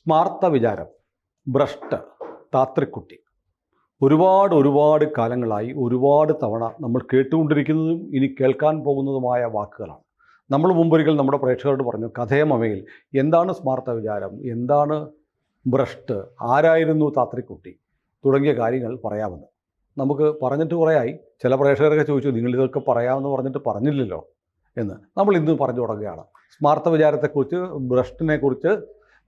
സ്മാർത്ത വിചാരം, ഭ്രഷ്ട്, താത്രിക്കുട്ടി ഒരുപാട് കാലങ്ങളായി ഒരുപാട് തവണ നമ്മൾ കേട്ടുകൊണ്ടിരിക്കുന്നതും ഇനി കേൾക്കാൻ പോകുന്നതുമായ വാക്കുകളാണ്. നമ്മൾ മുമ്പൊരിക്കൽ നമ്മുടെ പ്രേക്ഷകരോട് പറഞ്ഞു, കഥയമമയിൽ എന്താണ് സ്മാർത്ത വിചാരം, എന്താണ് ഭ്രഷ്ട്, ആരായിരുന്നു താത്രിക്കുട്ടി തുടങ്ങിയ കാര്യങ്ങൾ പറയാമെന്ന്. നമുക്ക് പറഞ്ഞിട്ട് കുറേയായി. ചില പ്രേക്ഷകരൊക്കെ ചോദിച്ചു, നിങ്ങളിതൊക്കെ പറയാമെന്ന് പറഞ്ഞിട്ട് പറഞ്ഞില്ലല്ലോ എന്ന്. നമ്മൾ ഇന്ന് പറഞ്ഞു തുടങ്ങുകയാണ്. സ്മാർത്ത വിചാരത്തെക്കുറിച്ച്, ഭ്രഷ്ടിനെക്കുറിച്ച്,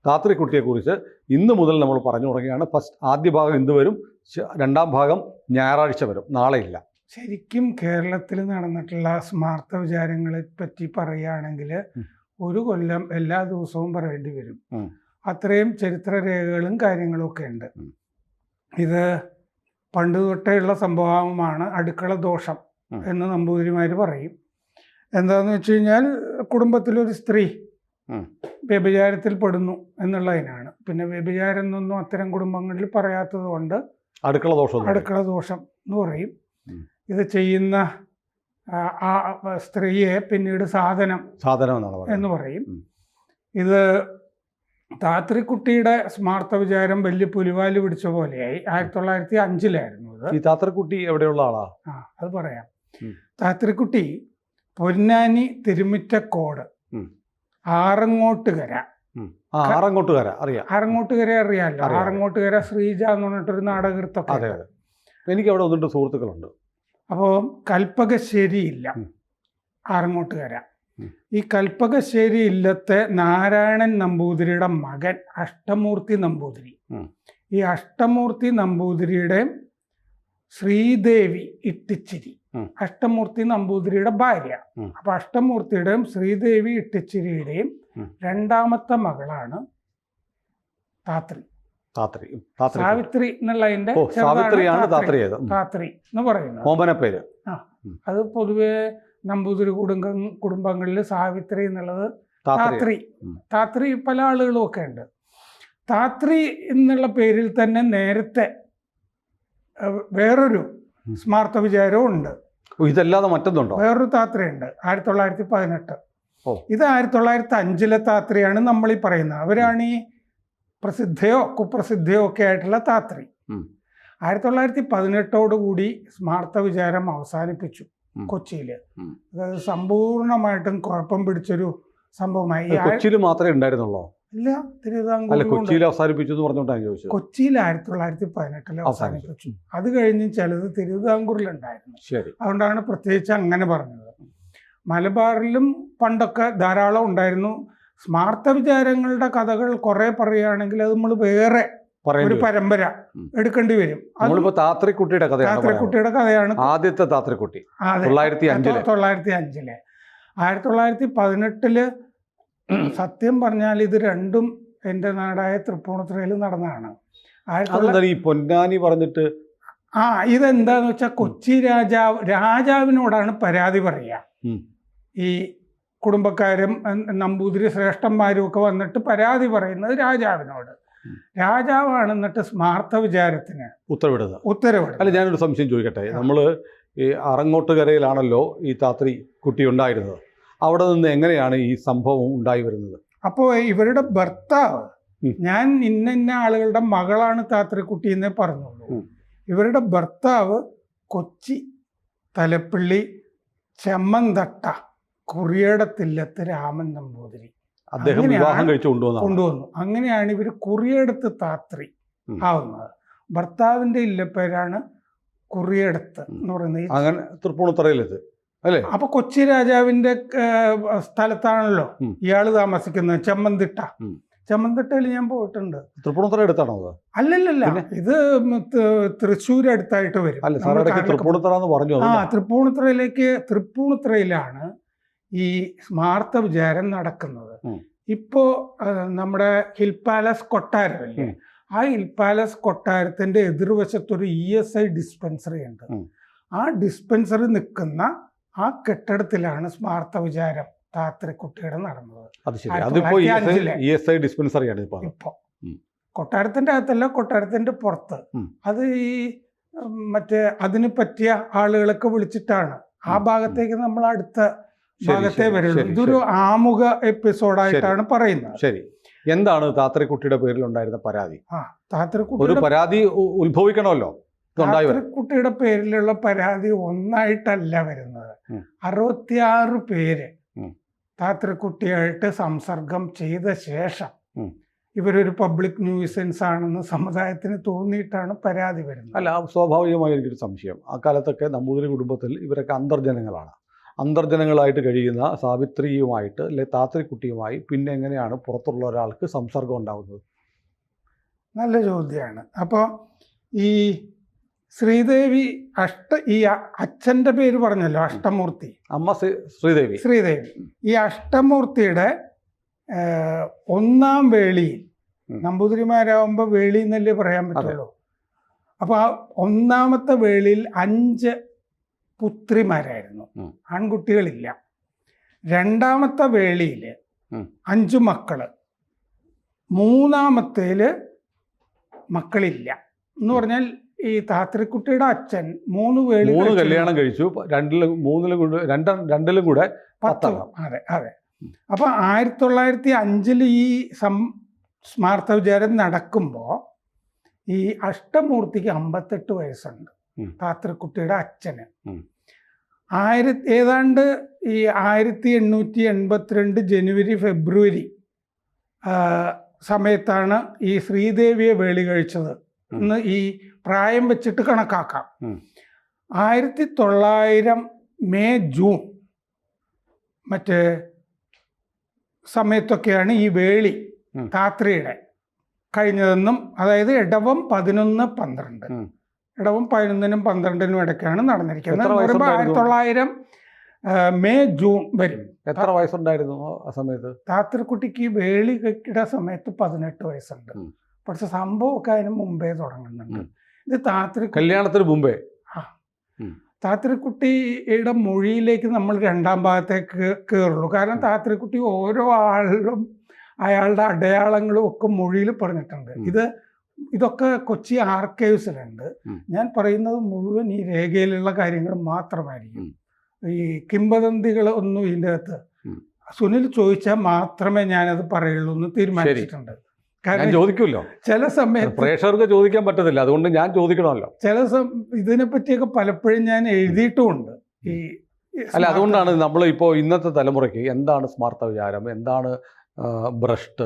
താത്രിക്കുട്ടിയെക്കുറിച്ച് ഇന്ന് മുതൽ നമ്മൾ പറഞ്ഞു തുടങ്ങുകയാണ്. ആദ്യ ഭാഗം ഇന്ന് വരും, രണ്ടാം ഭാഗം ഞായറാഴ്ച വരും, നാളെയില്ല. ശരിക്കും കേരളത്തിൽ നടന്നിട്ടുള്ള സ്മാർത്ത വിചാരങ്ങളെ പറ്റി പറയുകയാണെങ്കിൽ ഒരു കൊല്ലം എല്ലാ ദിവസവും പറയേണ്ടി വരും. അത്രയും ചരിത്രരേഖകളും കാര്യങ്ങളും ഒക്കെ ഉണ്ട്. ഇത് പണ്ട് തൊട്ടേയുള്ള സംഭവമാണ് അടുക്കള ദോഷം എന്ന് നമ്പൂതിരിമാർ പറയും. എന്താണെന്ന് വെച്ച് കഴിഞ്ഞാൽ, കുടുംബത്തിലൊരു സ്ത്രീ വ്യഭിചാരത്തിൽ പെടുന്നു എന്നുള്ളതിനാണ്. പിന്നെ വ്യഭിചാരം എന്നൊന്നും അത്തരം കുടുംബങ്ങളിൽ പറയാത്തത് കൊണ്ട് അടുക്കള ദോഷം എന്ന് പറയും. ഇത് ചെയ്യുന്ന ആ സ്ത്രീയെ പിന്നീട് സാധനം എന്ന് പറയും. ഇത് താത്രിക്കുട്ടിയുടെ സ്മാർത്ത വിചാരം വലിയ പുലിവാല് പിടിച്ച പോലെയായി. 1905 ഇത്. ഈ താത്രിക്കുട്ടി എവിടെയുള്ള ആളാ? അത് പറയാം. താത്രിക്കുട്ടി പൊന്നാനി തിരുമിറ്റക്കോട് ആറങ്ങോട്ടുകര അറിയാം. ആറങ്ങോട്ടുകര അറിയാമല്ലോ. ആറങ്ങോട്ടുകര ശ്രീജ എന്ന് പറഞ്ഞിട്ടൊരു നാടകൃത്തൊക്കെ. എനിക്ക് അവിടെ ഒന്നിട്ട് സുഹൃത്തുക്കളുണ്ട്. അപ്പോൾ കൽപ്പകശ്ശേരി ഇല്ല, ആറങ്ങോട്ടുകര. ഈ കൽപ്പകശ്ശേരി ഇല്ലത്തെ നാരായണൻ നമ്പൂതിരിയുടെ മകൻ അഷ്ടമൂർത്തി നമ്പൂതിരി. ഈ അഷ്ടമൂർത്തി നമ്പൂതിരിയുടെ ശ്രീദേവി ഇട്ടിച്ചിരി, അഷ്ടമൂർത്തി നമ്പൂതിരിയുടെ ഭാര്യ. അപ്പൊ അഷ്ടമൂർത്തിയുടെയും ശ്രീദേവി ഇട്ടിച്ചിരിയുടെയും രണ്ടാമത്തെ മകളാണ് താത്രി. സാവിത്രി എന്നുള്ളതിന്റെ താത്രി എന്ന് പറയുന്നത്. അത് പൊതുവെ നമ്പൂതിരി കുടുംബങ്ങളിൽ സാവിത്രി എന്നുള്ളത് താത്രി പല ആളുകളും ഒക്കെ ഉണ്ട്. താത്രി എന്നുള്ള പേരിൽ തന്നെ നേരത്തെ വേറൊരു സ്മാർത്ത വിചാരവും ഉണ്ട്. ഇതല്ലാതെ മറ്റൊന്നുണ്ടോ? വേറൊരു താത്രിയുണ്ട്, 1918. ഇത് 1905 താത്രിയാണ് നമ്മൾ ഈ പറയുന്നത്. അവരാണ് ഈ പ്രസിദ്ധയോ കുപ്രസിദ്ധയോ ഒക്കെ ആയിട്ടുള്ള താത്രി. 1918 സ്മാർത്ത വിചാരം അവസാനിപ്പിച്ചു കൊച്ചിയിൽ. അതായത് സമ്പൂർണമായിട്ടും കുഴപ്പം പിടിച്ചൊരു സംഭവമായി. കൊച്ചിയിൽ മാത്രമേ ഉണ്ടായിരുന്നുള്ളൂ? ഇല്ല, തിരുവിതാംകൂർ കൊച്ചിയിൽ അവസാനിപ്പിച്ചു എന്ന് പറഞ്ഞുകൊണ്ടാണ് ചോദിച്ചത്. കൊച്ചിയിൽ 1918 അവസാനിപ്പിച്ചു. അത് കഴിഞ്ഞ് ചിലത് തിരുവിതാംകൂറിലുണ്ടായിരുന്നു. അതുകൊണ്ടാണ് പ്രത്യേകിച്ച് അങ്ങനെ പറഞ്ഞത്. മലബാറിലും പണ്ടൊക്കെ ധാരാളം ഉണ്ടായിരുന്നു. സ്മാർത്ത വിചാരങ്ങളുടെ കഥകൾ കുറെ പറയുകയാണെങ്കിൽ അത് നമ്മൾ വേറെ ഒരു പരമ്പര എടുക്കേണ്ടി വരും. താത്രിക്കുട്ടിയുടെ കഥയാണ് ആദ്യത്തെ താത്രിക്കുട്ടി 1905. 1918 സത്യം പറഞ്ഞാൽ ഇത് രണ്ടും എൻ്റെ നാടായ തൃപ്പൂണിത്തുറയിൽ നടന്നതാണ്. പൊന്നാനി പറഞ്ഞിട്ട് ഇതെന്താന്ന് വെച്ചാൽ, കൊച്ചി രാജാവിനോടാണ് പരാതി പറയുക. ഈ കുടുംബക്കാരും നമ്പൂതിരി ശ്രേഷ്ഠന്മാരും ഒക്കെ വന്നിട്ട് പരാതി പറയുന്നത് രാജാവിനോട്. രാജാവാണ് എന്നിട്ട് സ്മാർത്ത വിചാരത്തിന് ഉത്തരവിടുന്നത്. അല്ല, ഞാനൊരു സംശയം ചോദിക്കട്ടെ. നമ്മൾ ഈ അറങ്ങോട്ടുകരയിലാണല്ലോ ഈ താത്രി കുട്ടി ഉണ്ടായിരുന്നത്. അവിടെ നിന്ന് എങ്ങനെയാണ് ഈ സംഭവം ഉണ്ടായി വരുന്നത്? അപ്പോൾ ഇവരുടെ ഭർത്താവ്, ഞാൻ ഇന്ന ആളുകളുടെ മകളാണ് താത്രിക്കുട്ടി എന്നേ പറഞ്ഞുള്ളൂ. ഇവരുടെ ഭർത്താവ് കൊച്ചി തലപ്പള്ളി ചെമ്മന്തട്ട കുറിയേടത്തില്ലത്ത് രാമൻ നമ്പൂതിരി കൊണ്ടുവന്നു. അങ്ങനെയാണ് ഇവർ കുറിയേടത്ത് താത്രി ആവുന്നത്. ഭർത്താവിന്റെ ഇല്ലപ്പേരാണ് കുറിയേടത്ത് എന്ന് പറയുന്നത്. തൃപ്പൂണിത്തുറയിലെത്ത് അല്ലേ? അപ്പൊ കൊച്ചി രാജാവിന്റെ സ്ഥലത്താണല്ലോ ഇയാള് താമസിക്കുന്നത്, ചെമ്മന്തിട്ട. ചെമ്മന്തിട്ടയിൽ ഞാൻ പോയിട്ടുണ്ട്. തൃപ്പൂണിത്തുറ അടുത്താണോ? അല്ലല്ല, ഇത് തൃശ്ശൂർ അടുത്തായിട്ട് വരും. തൃപ്പൂണിത്തുറയിലാണ് ഈ സ്മാർത്ത വിചാരം നടക്കുന്നത്. ഇപ്പോ നമ്മുടെ ഹിൽ പാലസ് കൊട്ടാരമല്ലേ, ആ ഹിൽ പാലസ് കൊട്ടാരത്തിന്റെ എതിർവശത്തൊരു ESI ഡിസ്പെൻസറി ഉണ്ട്. ആ ഡിസ്പെൻസറി നിൽക്കുന്ന ആ കെട്ടിടത്തിലാണ് സ്മാർത്ത വിചാരം താത്രിക്കുട്ടിയുടെ നടന്നത്. ഇപ്പൊ കൊട്ടാരത്തിന്റെ അകത്തല്ല, കൊട്ടാരത്തിന്റെ പുറത്ത്. അത് ഈ മറ്റേ അതിന് പറ്റിയ ആളുകളൊക്കെ വിളിച്ചിട്ടാണ്. ആ ഭാഗത്തേക്ക് നമ്മൾ അടുത്ത ഭാഗത്തെ വരുള്ളൂ. ഇതൊരു ആമുഖ എപ്പിസോഡായിട്ടാണ് പറയുന്നത്. എന്താണ് താത്രിക്കുട്ടിയുടെ പേരിലുണ്ടായിരുന്ന പരാതി? ഒരു താത്രിക്കുട്ടിയുടെ പരാതി ഉത്ഭവിക്കണമല്ലോ. താത്രിക്കുട്ടിയുടെ പേരിലുള്ള പരാതി ഒന്നായിട്ടല്ല വരുന്നത്. 66 പേര് താത്രിക്കുട്ടിയായിട്ട് സംസർഗം ചെയ്ത ശേഷം ഇവരൊരു പബ്ലിക് ന്യൂസൻസ് ആണെന്ന് സമുദായത്തിന് തോന്നിയിട്ടാണ് പരാതി വരുന്നത്. അല്ല, സ്വാഭാവികമായ എനിക്കൊരു സംശയം. ആ കാലത്തൊക്കെ നമ്പൂതിരി കുടുംബത്തിൽ ഇവരൊക്കെ അന്തർജനങ്ങളാണ്. അന്തർജനങ്ങളായിട്ട് കഴിയുന്ന സാവിത്രിയുമായിട്ട് അല്ലെ താത്രിക്കുട്ടിയുമായി പിന്നെ എങ്ങനെയാണ് പുറത്തുള്ള ഒരാൾക്ക് സംസർഗം ഉണ്ടാകുന്നത്? നല്ല ചോദ്യമാണ്. അപ്പോൾ ഈ ശ്രീദേവി ഈ അച്ഛൻ്റെ പേര് പറഞ്ഞല്ലോ, അഷ്ടമൂർത്തി. അമ്മ ശ്രീദേവി. ഈ അഷ്ടമൂർത്തിയുടെ 1-ാം വേളിയിൽ, നമ്പൂതിരിമാരാകുമ്പോൾ വേളി എന്നല്ലേ പറയാൻ പറ്റുള്ളൂ. അപ്പോൾ ആ 1-ാമത്തെ വേളിയിൽ 5 പുത്രിമാരായിരുന്നു, ആൺകുട്ടികളില്ല. 2-ാമത്തെ വേളിയിൽ 5 മക്കള്, 3-ാമത്തേൽ മക്കളില്ല. എന്ന് പറഞ്ഞാൽ ഈ താത്രിക്കുട്ടിയുടെ അച്ഛൻ 3 കല്യാണം കഴിച്ചു, 2-ലും കൂടെ 10. അതെ അതെ. അപ്പൊ 1905 ഈ സ്മാർത്ഥ വിചാരം നടക്കുമ്പോൾ ഈ അഷ്ടമൂർത്തിക്ക് 58 വയസ്സുണ്ട്, താത്രിക്കുട്ടിയുടെ അച്ഛന്. ഏതാണ്ട് ഈ 1882 ജനുവരി ഫെബ്രുവരി സമയത്താണ് ഈ ശ്രീദേവിയെ വേളി കഴിച്ചത് എന്ന് ഈ പ്രായം വെച്ചിട്ട് കണക്കാക്കാം. 1900 മെയ് ജൂൺ മറ്റേ സമയത്തൊക്കെയാണ് ഈ വേളി താത്രിയുടെ കഴിഞ്ഞതെന്നും, അതായത് ഇടവം 11-12, ഇടവം 11-നും 12-നും ഇടയ്ക്കാണ് നടന്നിരിക്കുന്നത്. 1900 മെയ് ജൂൺ വരും. എത്ര വയസ്സുണ്ടായിരുന്നു ആ സമയത്ത്? താത്രിക്കുട്ടിക്ക് വേളിയുടെ സമയത്ത് 18 വയസ്സുണ്ട്. പക്ഷെ സംഭവമൊക്കെ അതിന് മുമ്പേ തുടങ്ങുന്നുണ്ട്. ഇത് കല്യാണത്തിന് മുമ്പേ. താത്രിക്കുട്ടിയുടെ മൊഴിയിലേക്ക് നമ്മൾ 2-ാം ഭാഗത്തേക്ക് കയറുള്ളൂ. കാരണം താത്രിക്കുട്ടി ഓരോ ആളിലും അയാളുടെ അടയാളങ്ങളും ഒക്കെ മൊഴിയിൽ പറഞ്ഞിട്ടുണ്ട്. ഇതൊക്കെ കൊച്ചി ആർക്കൈവ്സിലുണ്ട്. ഞാൻ പറയുന്നത് മുഴുവൻ ഈ രേഖയിലുള്ള കാര്യങ്ങൾ മാത്രമായിരിക്കും. ഈ കിംവദന്തികൾ ഒന്നും ഇതിൻ്റെ അകത്ത് സുനിൽ ചോദിച്ചാൽ മാത്രമേ ഞാനത് പറയുള്ളൂ എന്ന് തീരുമാനിച്ചിട്ടുണ്ട്. കാരണം ചോദിക്കുമല്ലോ, ചില സമയത്ത് പ്രേക്ഷകർക്ക് ചോദിക്കാൻ പറ്റത്തില്ല, അതുകൊണ്ട് ഞാൻ ചോദിക്കണമല്ലോ. ഇതിനെപ്പറ്റിയൊക്കെ പലപ്പോഴും ഞാൻ എഴുതിയിട്ടുമുണ്ട്. അല്ല, അതുകൊണ്ടാണ് നമ്മൾ ഇപ്പോൾ ഇന്നത്തെ തലമുറയ്ക്ക് എന്താണ് സ്മാർത്ഥ വിചാരം, എന്താണ് ഭ്രഷ്ട്,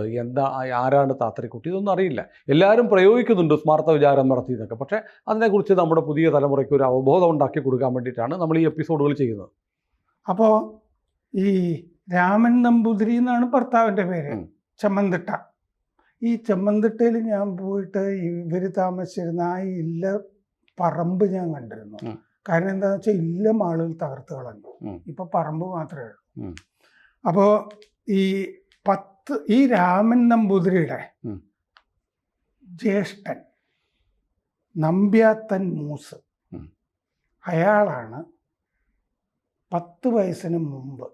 ആരാണ് താത്രിക്കുട്ടി, ഇതൊന്നും അറിയില്ല. എല്ലാവരും പ്രയോഗിക്കുന്നുണ്ട് സ്മാർത്ഥ വിചാരം നടത്തിയതൊക്കെ. പക്ഷേ അതിനെക്കുറിച്ച് നമ്മുടെ പുതിയ തലമുറയ്ക്ക് ഒരു അവബോധം ഉണ്ടാക്കി കൊടുക്കാൻ വേണ്ടിയിട്ടാണ് നമ്മൾ ഈ എപ്പിസോഡുകൾ ചെയ്യുന്നത്. അപ്പോൾ ഈ രാമൻ നമ്പൂതിരി എന്നാണ് ഭർത്താവിൻ്റെ പേര്, ചെമ്മന്തിട്ട. ഈ ചെമ്മന്തിട്ടയിൽ ഞാൻ പോയിട്ട് ഇവർ താമസിച്ചിരുന്ന ആ ഇല്ല പറമ്പ് ഞാൻ കണ്ടിരുന്നു. കാരണം എന്താണെന്ന് വെച്ചാൽ ഇല്ലം ആളുകൾ തകർത്ത് കളഞ്ഞു, ഇപ്പം പറമ്പ് മാത്രമേ ഉള്ളൂ. അപ്പോൾ ഈ രാമൻ നമ്പൂതിരിയുടെ ജ്യേഷ്ഠൻ നമ്പ്യാത്തൻ മൂസ്, അയാളാണ് 10 വയസ്സിന് മുമ്പ്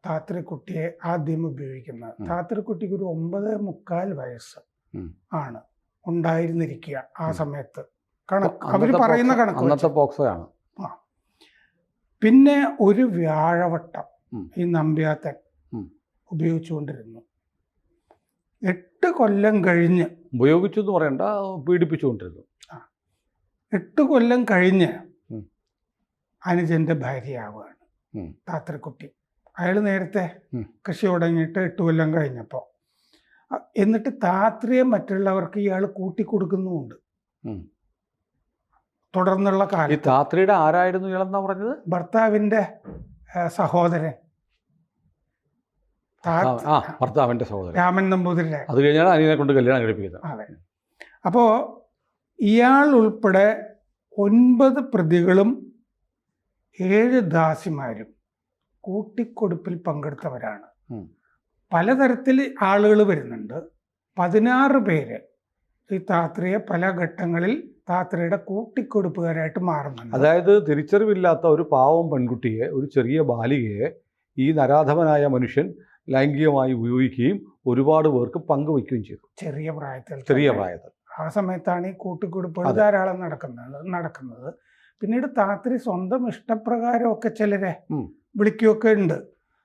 താത്രിക്കുട്ടിയെ ആദ്യം ഉപയോഗിക്കുന്നത്. താത്രിക്കുട്ടിക്ക് ഒരു 9.25 വയസ്സ് ആണ് ഉണ്ടായിരുന്നിരിക്കുക ആ സമയത്ത്. അവർ പറയുന്ന കണക്ക്. പിന്നെ ഒരു വ്യാഴവട്ടം ഈ നമ്പ്യാത്തൻ ഉപയോഗിച്ചുകൊണ്ടിരുന്നു. 8 കൊല്ലം കഴിഞ്ഞ്, ഉപയോഗിച്ചു എന്ന് പറയണ്ട, പീഡിപ്പിച്ചുകൊണ്ടിരുന്നു. 8 കൊല്ലം കഴിഞ്ഞ് അനുജന്റെ ഭാര്യയാവുകയാണ് താത്രിക്കുട്ടി. അയാൾ നേരത്തെ കൃഷി തുടങ്ങിയിട്ട് 8 കൊല്ലം കഴിഞ്ഞപ്പോൾ. എന്നിട്ട് താത്രിയെ മറ്റുള്ളവർക്ക് ഇയാൾ കൂട്ടിക്കൊടുക്കുന്നുമുണ്ട് തുടർന്നുള്ള കാലം. താത്രിയുടെ ആരായിരുന്നു ഇയാളെന്നാ പറഞ്ഞത്? ഭർത്താവിൻ്റെ സഹോദരൻ, ഭർത്താവിൻ്റെ സഹോദരൻ രാമൻ നമ്പൂതിരിയുടെ. അത് കഴിഞ്ഞാണ് അനിയനെ കൊണ്ട് കല്യാണം കഴിപ്പിക്കുന്നത്. അതെ. അപ്പോൾ ഇയാൾ ഉൾപ്പെടെ 9 പ്രതികളും 7 ദാസിമാരും കൂട്ടിക്കൊടുപ്പിൽ പങ്കെടുത്തവരാണ്. പലതരത്തിൽ ആളുകൾ വരുന്നുണ്ട്. 16 പേര് ഈ താത്രിയെ പല ഘട്ടങ്ങളിൽ താത്രിയുടെ കൂട്ടിക്കൊടുപ്പുകാരായിട്ട് മാറുന്നുണ്ട്. അതായത് തിരിച്ചറിവില്ലാത്ത ഒരു പാവം പെൺകുട്ടിയെ, ഒരു ചെറിയ ബാലികയെ ഈ നരാധമനായ മനുഷ്യൻ ലൈംഗികമായി ഉപയോഗിക്കുകയും ഒരുപാട് പേർക്ക് പങ്കുവയ്ക്കുകയും ചെയ്തു. ചെറിയ പ്രായത്തിൽ. ആ സമയത്താണ് ഈ കൂട്ടിക്കൊടുപ്പുകൾ ധാരാളം നടക്കുന്നത്. പിന്നീട് താത്രി സ്വന്തം ഇഷ്ടപ്രകാരമൊക്കെ ചിലരെ വിളിക്കുകയൊക്കെ ഉണ്ട്.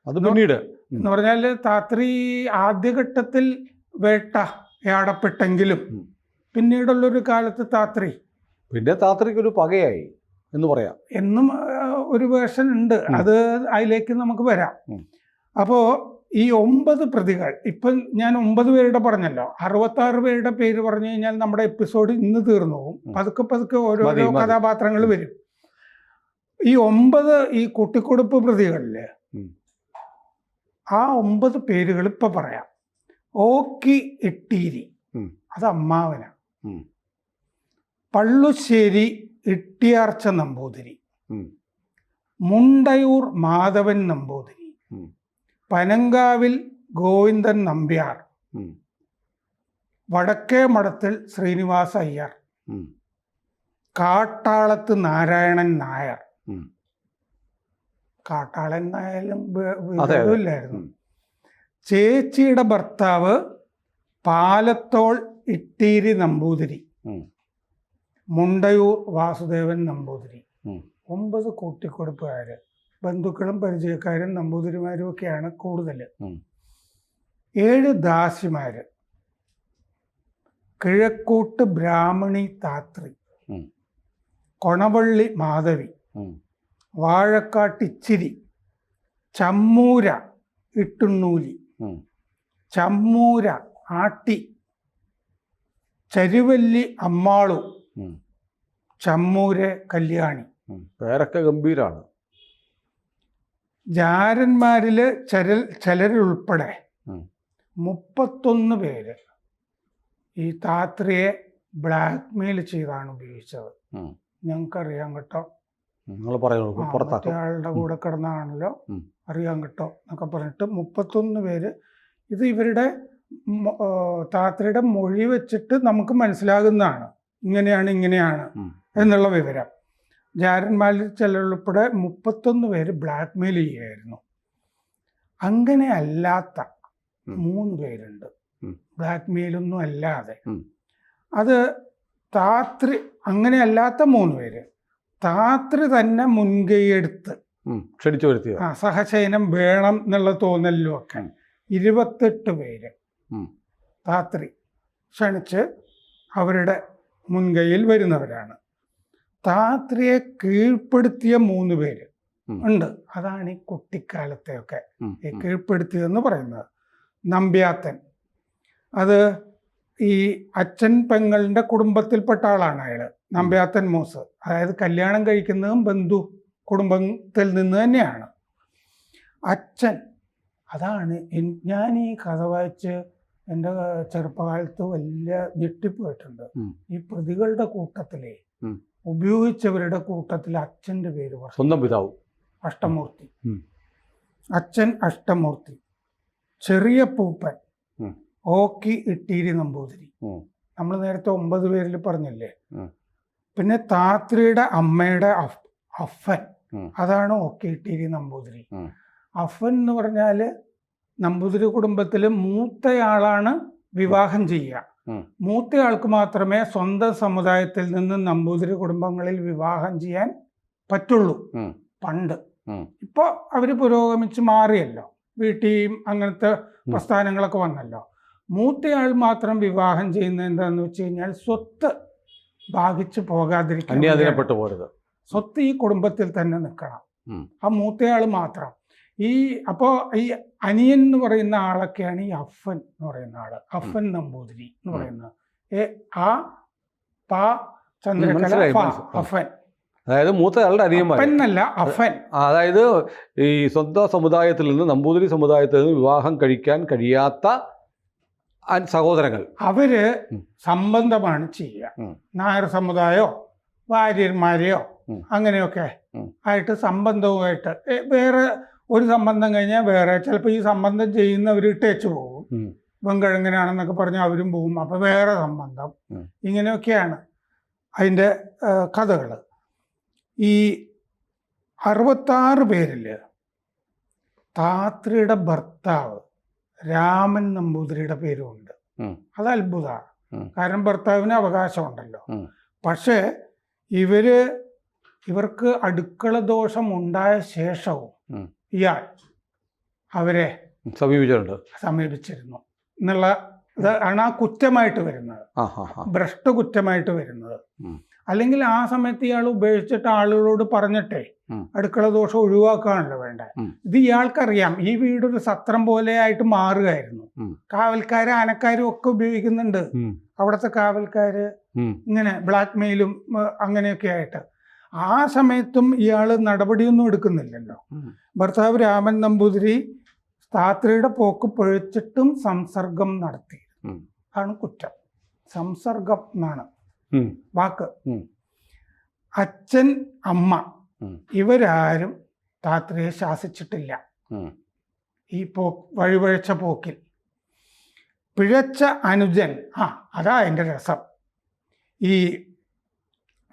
അത് പിന്നീട് എന്ന് പറഞ്ഞാൽ താത്രി ആദ്യഘട്ടത്തിൽ വേട്ടയാടപ്പെട്ടെങ്കിലും പിന്നീടുള്ളൊരു കാലത്ത് താത്രി, പിന്നെ താത്രിക്കൊരു പകയായി എന്ന് പറയാം എന്നും ഒരു വേർഷൻ ഉണ്ട്. അത് അതിലേക്ക് നമുക്ക് വരാം. അപ്പോൾ ഈ 9 പ്രതികൾ, ഇപ്പം ഞാൻ 9 പേരുടെ പറഞ്ഞല്ലോ, 66 പേരുടെ പേര് പറഞ്ഞു കഴിഞ്ഞാൽ നമ്മുടെ എപ്പിസോഡ് ഇന്ന് തീർന്നു പോകും. പതുക്കെ പതുക്കെ ഓരോരോ കഥാപാത്രങ്ങൾ വരും. ഈ 9 ഈ കുട്ടിക്കൊടുപ്പ് പ്രതികളില് ആ 9 പേരുകൾ ഇപ്പൊ പറയാം. ഓക്കി ഇട്ടീരി, അത് അമ്മാവന. പള്ളുശ്ശേരി ഇട്ടിയാർച്ച നമ്പൂതിരി, മുണ്ടയൂർ മാധവൻ നമ്പൂതിരി, പനങ്കാവിൽ ഗോവിന്ദൻ നമ്പ്യാർ, വടക്കേ മഠത്തിൽ ശ്രീനിവാസ അയ്യർ, കാട്ടാളത്ത് നാരായണൻ നായർ. കാട്ടാളൻ നായാലും വിരോധമില്ലായിരുന്നു. ചേച്ചിയുടെ ഭർത്താവ് പാലത്തോൾ ഇട്ടീരി നമ്പൂതിരി, മുണ്ടയൂർ വാസുദേവൻ നമ്പൂതിരി. 9 കൂട്ടിക്കൊടുപ്പുകാര്, ബന്ധുക്കളും പരിചയക്കാരും നമ്പൂതിരിമാരും ഒക്കെയാണ് കൂടുതൽ. 7 ദാസിമാര്, കിഴക്കൂട്ട് ബ്രാഹ്മണി താത്രി, കൊണവള്ളി മാധവി, വാഴക്കാട്ടിച്ചിരി, ചമ്മൂര ഇട്ടുണ്ണൂലി, ചമ്മൂര ആട്ടി, ചരുവല്ലി അമ്മാളു, ചമ്മൂരെ കല്യാണി. പേരൊക്കെ ഗംഭീരാണ്. ജാരന്മാരില് ചിലരുൾപ്പെടെ 31 പേര് ഈ താത്രിയെ ബ്ലാക്ക് മെയിൽ ചെയ്താണ് ഉപയോഗിച്ചത്. ഞങ്ങൾക്കറിയാം കേട്ടോ, മറ്റേയാളുടെ കൂടെ കിടന്നാണല്ലോ, അറിയാൻ കേട്ടോ എന്നൊക്കെ പറഞ്ഞിട്ട് 31 പേര്. ഇത് ഇവരുടെ താത്രിയുടെ മൊഴി വെച്ചിട്ട് നമുക്ക് മനസ്സിലാകുന്നതാണ്, ഇങ്ങനെയാണ് എന്നുള്ള വിവരം. ജാരന്മാരിൽ ചിലരുൾപ്പെടെ 31 പേര് ബ്ലാക്ക് മെയിൽ ചെയ്യുകയായിരുന്നു. അങ്ങനെ അല്ലാത്ത 3 പേരുണ്ട്, ബ്ലാക്ക് മെയിലൊന്നും അല്ലാതെ. അത് താത്രി, അങ്ങനെ അല്ലാത്ത 3 പേര് താത്രി തന്നെ മുൻകൈയെടുത്ത് ക്ഷണിച്ചു വരുത്തിയ സഹശയനം വേണം എന്നുള്ള തോന്നലിലും ഒക്കെ 28 പേര് താത്രി ക്ഷണിച്ച് അവരുടെ മുൻകൈയിൽ വരുന്നവരാണ്. താത്രിയെ കീഴ്പ്പെടുത്തിയ 3 പേര് ഉണ്ട്. അതാണ് ഈ കുട്ടിക്കാലത്തെയൊക്കെ ഈ കീഴ്പ്പെടുത്തിയതെന്ന് പറയുന്നത്. നമ്പ്യാത്തൻ, അത് ഈ അച്ഛൻ പെങ്ങളുടെ കുടുംബത്തിൽപ്പെട്ട ആളാണ് അയാൾ, നമ്പ്യാത്തൻ മൂസ്. അതായത് കല്യാണം കഴിക്കുന്നതും ബന്ധു കുടുംബത്തിൽ നിന്ന് തന്നെയാണ്. അച്ഛൻ, അതാണ് ഞാൻ ഈ കഥ വായിച്ച് എൻ്റെ ചെറുപ്പകാലത്ത് വലിയ ഞെട്ടിപ്പോയിട്ടുണ്ട്. ഈ പ്രതികളുടെ കൂട്ടത്തിലെ ഉപയോഗിച്ചവരുടെ കൂട്ടത്തിൽ അച്ഛൻ്റെ പേര് സ്വന്തം പിതാവ് അഷ്ടമൂർത്തി, അച്ഛൻ അഷ്ടമൂർത്തി, ചെറിയ പൂപ്പൻ, ഓക്കി ഇട്ടീരി നമ്പൂതിരി. നമ്മൾ നേരത്തെ 9 പേരിൽ പറഞ്ഞില്ലേ. പിന്നെ താത്രിയുടെ അമ്മയുടെ അഫൻ, അതാണ് ഓക്കി ഇട്ടീരി നമ്പൂതിരി. അഫൻ എന്ന് പറഞ്ഞാൽ നമ്പൂതിരി കുടുംബത്തിൽ മൂത്തയാളാണ് വിവാഹം ചെയ്യുക. മൂത്തയാൾക്ക് മാത്രമേ സ്വന്തം സമുദായത്തിൽ നിന്ന് നമ്പൂതിരി കുടുംബങ്ങളിൽ വിവാഹം ചെയ്യാൻ പറ്റുള്ളൂ പണ്ട്. ഇപ്പോൾ അവർ പുരോഗമിച്ച് മാറിയല്ലോ, വീട്ടിൽ അങ്ങനത്തെ പ്രസ്ഥാനങ്ങളൊക്കെ വന്നല്ലോ. മൂത്തയാൾ മാത്രം വിവാഹം ചെയ്യുന്നത് എന്താണെന്ന് വെച്ച് കഴിഞ്ഞാൽ സ്വത്ത് ഭാഗിച്ച് പോകാതിരിക്കാൻ, സ്വത്ത് ഈ കുടുംബത്തിൽ തന്നെ നിൽക്കണം. ആ മൂത്തയാൾ മാത്രം. അപ്പോൾ ഈ അനിയൻ എന്ന് പറയുന്ന ആളൊക്കെയാണ് ഈ അഫൻ എന്ന് പറയുന്ന ആള്, അഫൻ നമ്പൂതിരി എന്ന് പറയുന്നത്. ചന്ദ്രകല അഫൻ, അതായത് മൂത്തയാളുടെ അനിയന്മാരല്ല അഫൻ. അതായത് ഈ സ്വന്തം സമുദായത്തിൽ നിന്ന് നമ്പൂതിരി സമുദായത്തിൽ നിന്ന് വിവാഹം കഴിക്കാൻ കഴിയാത്ത സഹോദരങ്ങൾ, അവര് സംബന്ധമാണ് ചെയ്യുക. നായർ സമുദായോ ഭാര്യന്മാരെയോ അങ്ങനെയൊക്കെ ആയിട്ട് സംബന്ധവുമായിട്ട് വേറെ ഒരു സംബന്ധം കഴിഞ്ഞാൽ വേറെ, ചിലപ്പോൾ ഈ സംബന്ധം ചെയ്യുന്നവർ ഇട്ടേച്ചു പോകും, വെങ്കഴങ്ങനാണെന്നൊക്കെ പറഞ്ഞാൽ അവരും പോകും, അപ്പോൾ വേറെ സംബന്ധം. ഇങ്ങനെയൊക്കെയാണ് അതിൻ്റെ കഥകൾ. ഈ 66 പേരിൽ താത്രിയുടെ ഭർത്താവ് രാമൻ നമ്പൂതിരിയുടെ പേരുമുണ്ട്. അത് അത്ഭുതമാണ്, കാരണം ഭർത്താവിന് അവകാശമുണ്ടല്ലോ. പക്ഷേ ഇവർക്ക് അടുക്കള ദോഷം ഉണ്ടായ ശേഷവും ഇയാൾ അവരെ സമീപിച്ചിരുന്നു എന്നുള്ള അതാണ് ആ കുറ്റമായിട്ട് വരുന്നത്, ഭ്രഷ്ട കുറ്റമായിട്ട് വരുന്നത്. അല്ലെങ്കിൽ ആ സമയത്ത് ഇയാൾ ഉപേക്ഷിച്ചിട്ട് ആളുകളോട് പറഞ്ഞിട്ടേ അടുക്കള ദോഷം ഒഴിവാക്കാണല്ലോ വേണ്ട. ഇത് ഇയാൾക്കറിയാം ഈ വീടൊരു സത്രം പോലെ ആയിട്ട് മാറുകയായിരുന്നു. കാവൽക്കാര് ആനക്കാരും ഒക്കെ ഉപയോഗിക്കുന്നുണ്ട്. അവിടുത്തെ കാവൽക്കാര് ഇങ്ങനെ ബ്ലാക്ക് മെയിലും അങ്ങനെയൊക്കെ ആയിട്ട്. ആ സമയത്തും ഇയാള് നടപടിയൊന്നും എടുക്കുന്നില്ലല്ലോ. ഭർത്താവ് രാമൻ നമ്പൂതിരി താത്രിയുടെ പോക്ക് പഴിച്ചിട്ടും സംസർഗം നടത്തി. ആണ് കുറ്റം. സംസർഗം എന്നാണ് വാക്ക്. അച്ഛൻ അമ്മ ഇവരാരും താത്രിയെ ശാസിച്ചിട്ടില്ല ഈ വഴിപഴച്ച പോക്കിൽ. പിഴച്ച അനുജൻ, അതാ എൻ്റെ രസം. ഈ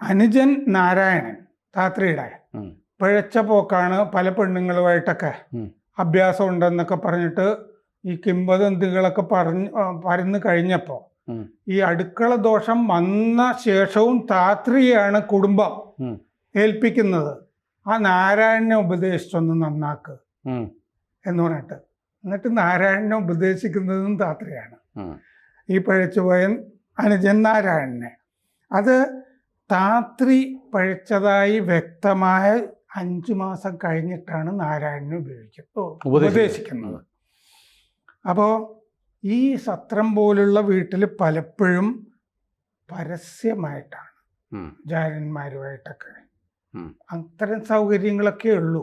അനുജൻ നാരായണൻ താത്രിയുടെ പിഴച്ച പോക്കാണ്. പല പെണ്ണുങ്ങളുമായിട്ടൊക്കെ അഭ്യാസം ഉണ്ടെന്നൊക്കെ പറഞ്ഞിട്ട് ഈ കിംവദന്തികളൊക്കെ പരന്നു കഴിഞ്ഞപ്പോൾ ഈ അടുക്കള ദോഷം വന്ന ശേഷവും താത്രിയാണ് കുടുംബം ഏൽപ്പിക്കുന്നത്. ആ നാരായണനെ ഉപദേശിച്ചൊന്ന് നന്നാക്ക് എന്ന് പറഞ്ഞിട്ട്, എന്നിട്ട് നാരായണനെ ഉപദേശിക്കുന്നതും താത്രിയാണ്. ഈ പഴിച്ചുപോയ അനുജൻ നാരായണനെ. അത് താത്രി പഴിച്ചതായി വ്യക്തമായ 5 മാസം കഴിഞ്ഞിട്ടാണ് നാരായണനെ ഉപദേശിക്കുന്നത്. അപ്പോൾ ഈ സത്രം പോലുള്ള വീട്ടിൽ പലപ്പോഴും പരസ്യമായിട്ടാണ് ജാരന്മാരുമായിട്ടൊക്കെ അത്തരം സൗകര്യങ്ങളൊക്കെ ഉള്ളൂ.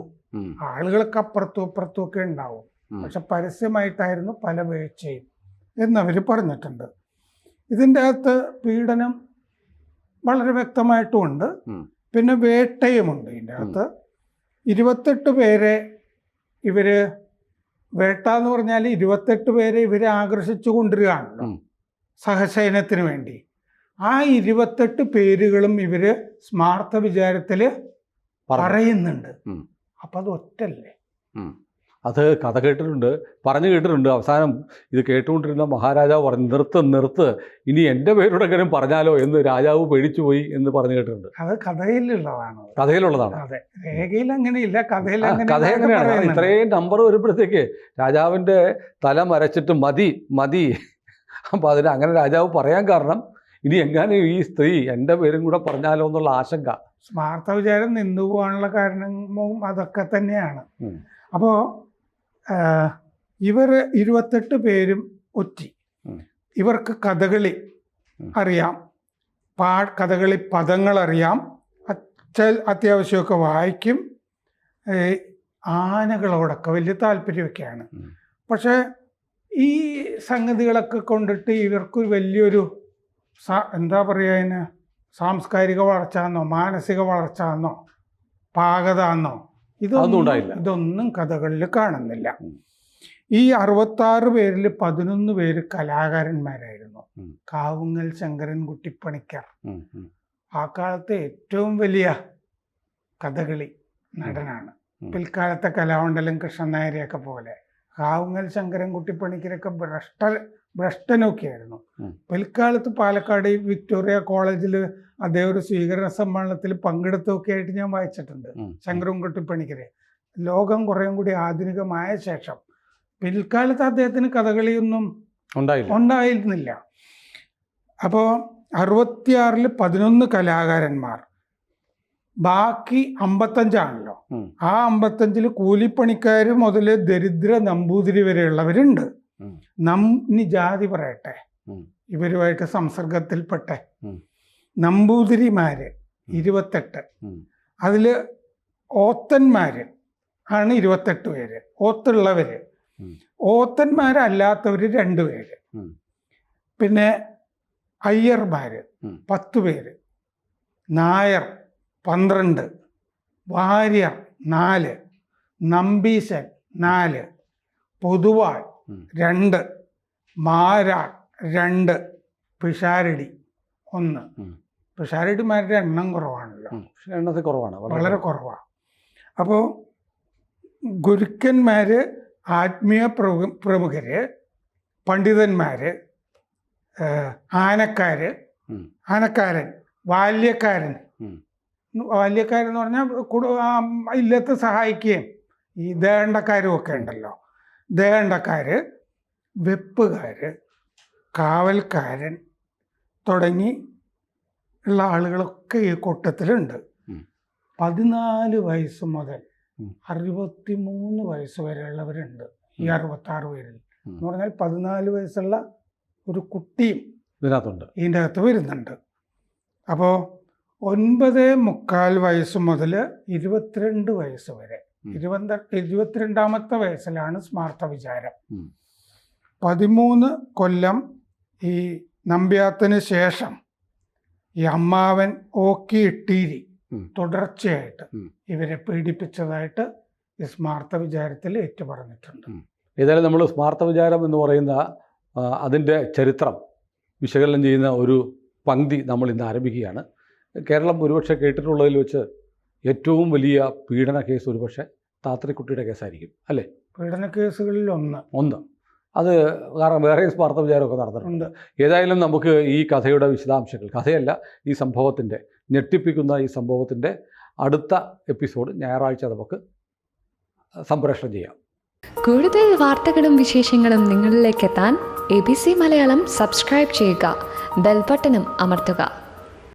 ആളുകളൊക്കെ അപ്പുറത്തും ഇപ്പുറത്തും ഒക്കെ ഉണ്ടാവും. പക്ഷെ പരസ്യമായിട്ടായിരുന്നു പല വീഴ്ചയും എന്നവർ പറഞ്ഞിട്ടുണ്ട്. ഇതിൻ്റെ അകത്ത് പീഡനം വളരെ വ്യക്തമായിട്ടുമുണ്ട്. പിന്നെ വേട്ടയുമുണ്ട്. ഇതിൻ്റെ അകത്ത് 28 പേരെ ഇവര് വേട്ട എന്ന് പറഞ്ഞാൽ 28 പേരെ ഇവരെ ആകർഷിച്ചു കൊണ്ടുവരികയാണല്ലോ സഹശയനത്തിന് വേണ്ടി. ആ 28 പേരുകളും ഇവര് സ്മാർത്ഥ വിചാരത്തില് പറയുന്നുണ്ട്. അപ്പൊ അത് ഒറ്റല്ലേ? അത് കഥ കേട്ടിട്ടുണ്ട്, പറഞ്ഞു കേട്ടിട്ടുണ്ട്. അവസാനം ഇത് കേട്ടുകൊണ്ടിരുന്ന മഹാരാജാവ് പറഞ്ഞു, നിർത്ത്, ഇനി എൻ്റെ പേരുടെങ്കിലും പറഞ്ഞാലോ എന്ന് രാജാവ് പേടിച്ചുപോയി എന്ന് പറഞ്ഞു കേട്ടിട്ടുണ്ട്. അത് കഥയിലുള്ളതാണ്. അതെ, രേഖയിൽ അങ്ങനെയില്ല, കഥയിൽ എങ്ങനെയാണ് ഇത്രയും നമ്പർ വരുമ്പോഴത്തേക്ക് രാജാവിൻ്റെ തല മരച്ചിട്ട് മതി. അപ്പം അതിന് അങ്ങനെ രാജാവ് പറയാൻ കാരണം ഇനി എങ്ങനെ ഈ സ്ത്രീ എൻ്റെ പേരും കൂടെ പറഞ്ഞാലോ എന്നുള്ള ആശങ്ക. സ്മാർത്ഥ വിചാരം നിന്നുപോകാനുള്ള കാരണവും അതൊക്കെ തന്നെയാണ്. അപ്പോൾ ഇവർ 28 പേരും ഒറ്റി. ഇവർക്ക് കഥകളി അറിയാം, കഥകളി പദങ്ങളറിയാം, അത്യാവശ്യമൊക്കെ വായിക്കും. ആനകളോടൊക്കെ വലിയ താല്പര്യമൊക്കെയാണ്. പക്ഷേ ഈ സംഗതികളൊക്കെ കൊണ്ടിട്ട് ഇവർക്ക് വലിയൊരു എന്താ പറയുക, അതിന് സാംസ്കാരിക വളർച്ചയെന്നോ മാനസിക വളർച്ചയെന്നോ പാകതാന്നോ ഇതൊന്നും കഥകളിൽ കാണുന്നില്ല. ഈ 66 പേരിൽ 11 പേര് കലാകാരന്മാരായിരുന്നു. കാവുങ്ങൽ ശങ്കരൻകുട്ടി പണിക്കർ ആ കാലത്തെ ഏറ്റവും വലിയ കഥകളി നടനാണ്. പിൽക്കാലത്തെ കലാമണ്ഡലം കൃഷ്ണൻ നായരെയൊക്കെ പോലെ കാവുങ്ങൽ ശങ്കരൻകുട്ടി പണിക്കരൊക്കെ ഭ്രഷ്ടനൊക്കെയായിരുന്നു. പിൽക്കാലത്ത് പാലക്കാട് വിക്ടോറിയ കോളേജിൽ അദ്ദേഹം ഒരു സ്വീകരണ സമ്മേളനത്തിൽ പങ്കെടുത്തൊക്കെ ആയിട്ട് ഞാൻ വായിച്ചിട്ടുണ്ട്. ശങ്കരൻകുട്ടി പണിക്കരെ ലോകം കുറേയും കൂടി ആധുനികമായ ശേഷം പിൽക്കാലത്ത് അദ്ദേഹത്തിന് കഥകളിയൊന്നും ഉണ്ടായിരുന്നില്ല. അപ്പോൾ 66-ൽ 11 കലാകാരന്മാർ, ബാക്കി 55 ആണല്ലോ. ആ 55-ൽ കൂലിപ്പണിക്കാർ മുതൽ ദരിദ്ര നമ്പൂതിരി വരെയുള്ളവരുണ്ട്. ഇനി ജാതി പറയട്ടെ, ഇവരുമായിട്ട് സംസർഗത്തിൽപ്പെട്ടെ നമ്പൂതിരിമാര് 28, അതിൽ ഓത്തന്മാര് ആണ് 28 പേര്. ഓത്തുള്ളവര്, ഓത്തന്മാരല്ലാത്തവര് 2 പേര്, പിന്നെ അയ്യർമാര് 10 പേര്, നായർ 12, വാര്യർ 4, നമ്പീശൻ 4, പൊതുവാൾ 2, മാരാർ 2, പിഷാരടി 1. പിഷാരടിമാരുടെ എണ്ണം കുറവാണല്ലോ, വളരെ കുറവാണ്. അപ്പോൾ ഗുരുക്കന്മാര്, ആത്മീയ പ്രമുഖര്, പണ്ഡിതന്മാര്, ആനക്കാരൻ, ബാല്യക്കാരൻ എന്ന് പറഞ്ഞാൽ ഇല്ലത്ത് സഹായിക്കുകയും ഈ ദേഹണ്ടക്കാരും ഒക്കെ ഉണ്ടല്ലോ. ദേഹണ്ടക്കാര്, വെപ്പുകാര്, കാവൽക്കാരൻ തുടങ്ങി ഉള്ള ആളുകളൊക്കെ ഈ കൂട്ടത്തിലുണ്ട്. 14 വയസ്സ് മുതൽ 63 വയസ്സ് വരെയുള്ളവരുണ്ട് ഈ 66 പേരിൽ. എന്ന് പറഞ്ഞാൽ 14 വയസ്സുള്ള ഒരു കുട്ടിയും ഇതിൻ്റെ അകത്ത് വരുന്നുണ്ട്. അപ്പോൾ 9.25 വയസ്സ് മുതൽ 22 വയസ്സ് വരെ, 22ാമത്തെ വയസ്സിലാണ് സ്മാർത്ഥ വിചാരം. 13 കൊല്ലം ഈ നമ്പ്യാത്തിന് ശേഷം ഈ അമ്മാവൻ ഓക്കി ഇട്ടീരി തുടർച്ചയായിട്ട് ഇവരെ പീഡിപ്പിച്ചതായിട്ട് ഈ സ്മാർത്ഥ വിചാരത്തിൽ ഏറ്റുപറഞ്ഞിട്ടുണ്ട്. ഏതായാലും നമ്മൾ സ്മാർത്ഥ വിചാരം എന്ന് പറയുന്ന അതിൻ്റെ ചരിത്രം വിശകലനം ചെയ്യുന്ന ഒരു പങ്ക്തി നമ്മൾ ഇന്ന് ആരംഭിക്കുകയാണ്. കേരളം ഒരുപക്ഷെ കേട്ടിട്ടുള്ളതിൽ വെച്ച് ഏറ്റവും വലിയ പീഡന കേസ് ഒരുപക്ഷെ താത്രിക്കുട്ടിയുടെ കേസായിരിക്കും, അല്ലേ? പീഡന കേസുകളിൽ ഒന്ന് അത് കാരണം വേറെ സ്മാർത്ഥ വിചാരമൊക്കെ നടന്നിട്ടുണ്ട്. ഏതായാലും നമുക്ക് ഈ കഥയുടെ വിശദാംശങ്ങൾ, കഥയല്ല, ഈ സംഭവത്തിൻ്റെ, ഞെട്ടിപ്പിക്കുന്ന ഈ സംഭവത്തിൻ്റെ അടുത്ത എപ്പിസോഡ് ഞായറാഴ്ച നമുക്ക് സംപ്രേഷണം ചെയ്യാം. കൂടുതൽ വാർത്തകളും വിശേഷങ്ങളും നിങ്ങളിലേക്ക് എത്താൻ ABC മലയാളം സബ്സ്ക്രൈബ് ചെയ്യുക, ബെൽ ബട്ടണും അമർത്തുക.